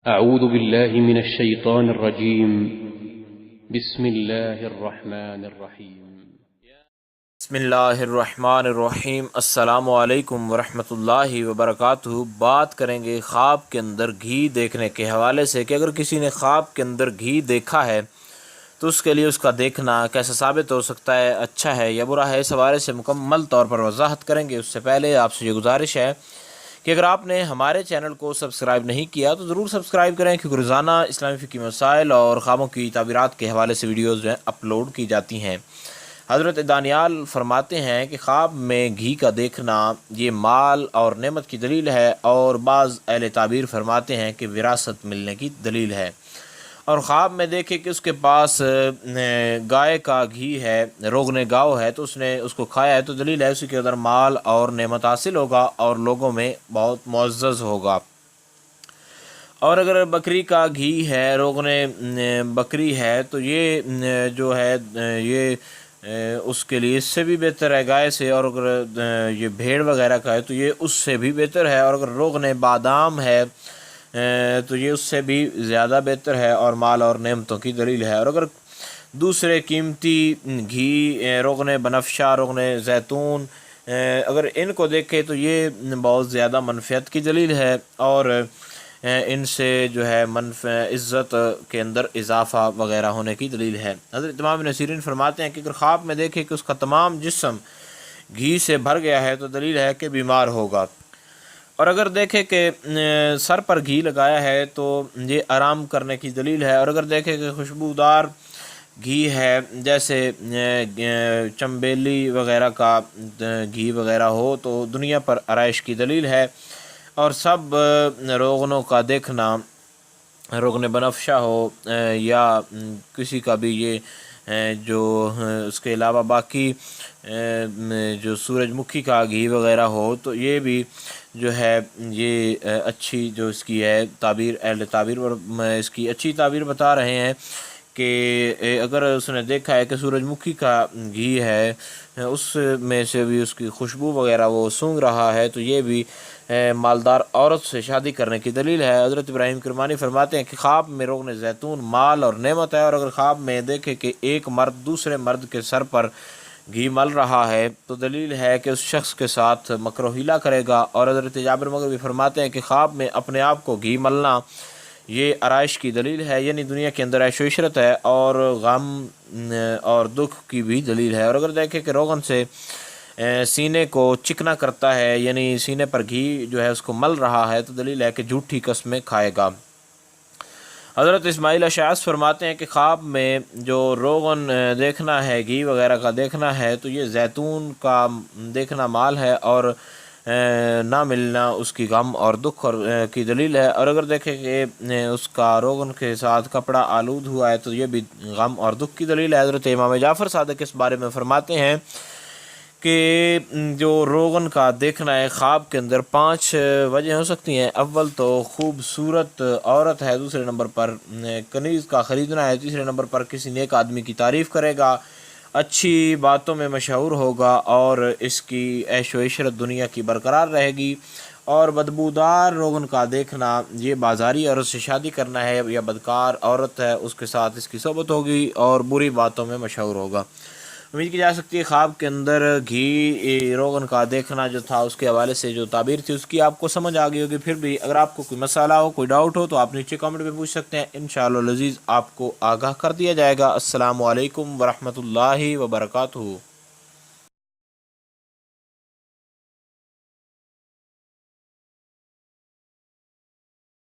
أعوذ بالله من الشيطان الرجيم. بسم الله الرحمن الرحيم. بسم اللہ الرحمن الرحیم۔ السلام علیکم ورحمۃ اللہ وبرکاتہ۔ بات کریں گے خواب کے اندر گھی دیکھنے کے حوالے سے کہ اگر کسی نے خواب کے اندر گھی دیکھا ہے تو اس کے لیے اس کا دیکھنا کیسا ثابت ہو سکتا ہے، اچھا ہے یا برا ہے، اس حوالے سے مکمل طور پر وضاحت کریں گے۔ اس سے پہلے آپ سے یہ گزارش ہے کہ اگر آپ نے ہمارے چینل کو سبسکرائب نہیں کیا تو ضرور سبسکرائب کریں، کیونکہ روزانہ اسلامی فقہی مسائل اور خوابوں کی تعبیرات کے حوالے سے ویڈیوز اپلوڈ کی جاتی ہیں۔ حضرت دانیال فرماتے ہیں کہ خواب میں گھی کا دیکھنا یہ مال اور نعمت کی دلیل ہے، اور بعض اہل تعبیر فرماتے ہیں کہ وراثت ملنے کی دلیل ہے۔ اور خواب میں دیکھے کہ اس کے پاس گائے کا گھی ہے، روغن گاؤ ہے، تو اس نے اس کو کھایا ہے تو دلیل ہے اسی کے اندر مال اور نعمت حاصل ہوگا اور لوگوں میں بہت معزز ہوگا۔ اور اگر بکری کا گھی ہے، روغن بکری ہے، تو یہ جو ہے یہ اس کے لیے اس سے بھی بہتر ہے گائے سے، اور اگر یہ بھیڑ وغیرہ کا ہے تو یہ اس سے بھی بہتر ہے، اور اگر روغن بادام ہے تو یہ اس سے بھی زیادہ بہتر ہے اور مال اور نعمتوں کی دلیل ہے۔ اور اگر دوسرے قیمتی گھی، روغن بنفشہ، روغن زیتون، اگر ان کو دیکھے تو یہ بہت زیادہ منفعت کی دلیل ہے، اور ان سے جو ہے عزت کے اندر اضافہ وغیرہ ہونے کی دلیل ہے۔ حضرت امام ابن سیرین فرماتے ہیں کہ اگر خواب میں دیکھے کہ اس کا تمام جسم گھی سے بھر گیا ہے تو دلیل ہے کہ بیمار ہوگا، اور اگر دیکھے کہ سر پر گھی لگایا ہے تو یہ آرام کرنے کی دلیل ہے، اور اگر دیکھے کہ خوشبودار گھی ہے جیسے چمبیلی وغیرہ کا گھی وغیرہ ہو تو دنیا پر آرائش کی دلیل ہے۔ اور سب روغنوں کا دیکھنا، روغن بنفشہ ہو یا کسی کا بھی یہ جو اس کے علاوہ باقی جو سورج مکھی کا گھی وغیرہ ہو تو یہ بھی جو ہے یہ اچھی جو اس کی ہے تعبیر، اہل تعبیر اس کی اچھی تعبیر بتا رہے ہیں کہ اگر اس نے دیکھا ہے کہ سورج مکھی کا گھی ہے، اس میں سے بھی اس کی خوشبو وغیرہ وہ سونگھ رہا ہے تو یہ بھی مالدار عورت سے شادی کرنے کی دلیل ہے۔ حضرت ابراہیم کرمانی فرماتے ہیں کہ خواب میں روغن زیتون مال اور نعمت ہے، اور اگر خواب میں دیکھے کہ ایک مرد دوسرے مرد کے سر پر گھی مل رہا ہے تو دلیل ہے کہ اس شخص کے ساتھ مکر و حیلہ کرے گا۔ اور حضرت جابر مغربی فرماتے ہیں کہ خواب میں اپنے آپ کو گھی ملنا یہ آرائش کی دلیل ہے، یعنی دنیا کے اندر عیش و عشرت ہے، اور غم اور دکھ کی بھی دلیل ہے۔ اور اگر دیکھے کہ روغن سے سینے کو چکنا کرتا ہے، یعنی سینے پر گھی جو ہے اس کو مل رہا ہے تو دلیل ہے کہ جھوٹی قسمیں کھائے گا۔ حضرت اسماعیل اشعث فرماتے ہیں کہ خواب میں جو روغن دیکھنا ہے، گھی وغیرہ کا دیکھنا ہے، تو یہ زیتون کا دیکھنا مال ہے، اور نہ ملنا اس کی غم اور دکھ کی دلیل ہے۔ اور اگر دیکھیں کہ اس کا روغن کے ساتھ کپڑا آلود ہوا ہے تو یہ بھی غم اور دکھ کی دلیل ہے۔ حضرت امام جعفر صادق اس بارے میں فرماتے ہیں کہ جو روغن کا دیکھنا ہے خواب کے اندر 5 وجہ ہو سکتی ہیں۔ اول تو خوبصورت عورت ہے، دوسرے نمبر پر کنیز کا خریدنا ہے، تیسرے نمبر پر کسی نیک آدمی کی تعریف کرے گا، اچھی باتوں میں مشہور ہوگا، اور اس کی عیش و عشرت دنیا کی برقرار رہے گی۔ اور بدبودار روغن کا دیکھنا یہ بازاری عورت سے شادی کرنا ہے، یا بدکار عورت ہے اس کے ساتھ اس کی صحبت ہوگی اور بری باتوں میں مشہور ہوگا۔ امید کی جا سکتی ہے خواب کے اندر گھی روغن کا دیکھنا جو تھا اس کے حوالے سے جو تعبیر تھی اس کی آپ کو سمجھ آ گئی ہوگی۔ پھر بھی اگر آپ کو کوئی مسئلہ ہو، کوئی ڈاؤٹ ہو تو آپ نیچے کامنٹ میں پوچھ سکتے ہیں، انشاءاللہ العزیز آپ کو آگاہ کر دیا جائے گا۔ السلام علیکم ورحمۃ اللہ وبرکاتہ۔